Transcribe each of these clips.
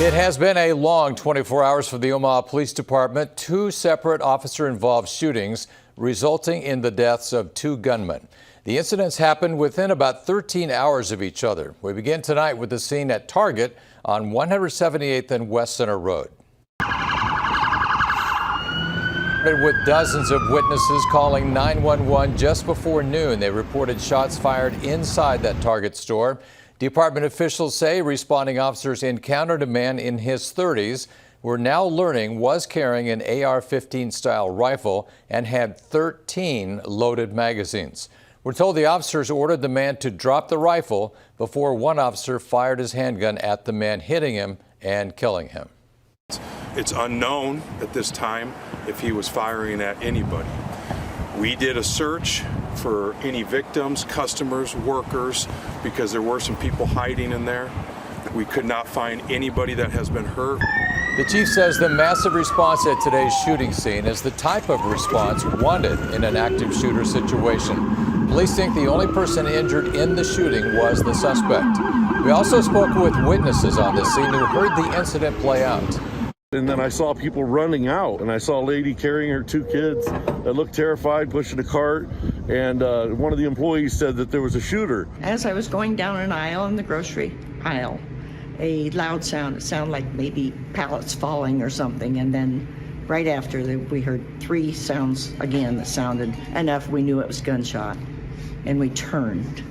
It has been a long 24 hours for the Omaha Police Department. Two separate officer-involved shootings resulting in the deaths of two gunmen. The incidents happened within about 13 hours of each other. We begin tonight with the scene at Target on 178th and West Center Road. With dozens of witnesses calling 911 just before noon, they reported shots fired inside that Target store. Department officials say responding officers encountered a man in his 30s. We're now learning was carrying an AR-15 style rifle and had 13 loaded magazines. We're told the officers ordered the man to drop the rifle before one officer fired his handgun at the man, hitting him and killing him. It's unknown at this time if he was firing at anybody. We did a search for any victims, customers, workers, because there were some people hiding in there. We could not find anybody that has been hurt. The chief says the massive response at today's shooting scene is the type of response wanted in an active shooter situation. Police think the only person injured in the shooting was the suspect. We also spoke with witnesses on the scene who heard the incident play out. And then I saw people running out, and I saw a lady carrying her two kids that looked terrified, pushing a cart, and one of the employees said that there was a shooter. As I was going down an aisle in the grocery aisle, a loud sound, it sounded like maybe pallets falling or something, and then right after we heard three sounds again that sounded enough, we knew it was gunshot, and we turned.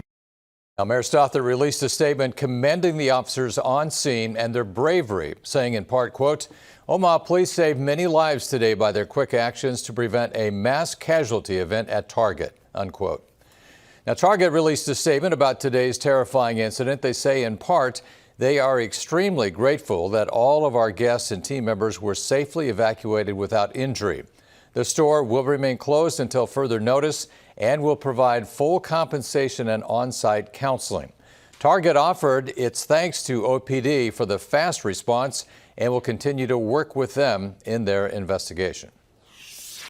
Now, Mayor Stother released a statement commending the officers on scene and their bravery, saying in part, quote, Omaha Police saved many lives today by their quick actions to prevent a mass casualty event at Target, unquote. Now, Target released a statement about today's terrifying incident. They say in part, they are extremely grateful that all of our guests and team members were safely evacuated without injury. The store will remain closed until further notice and will provide full compensation and on-site counseling. Target offered its thanks to OPD for the fast response and will continue to work with them in their investigation.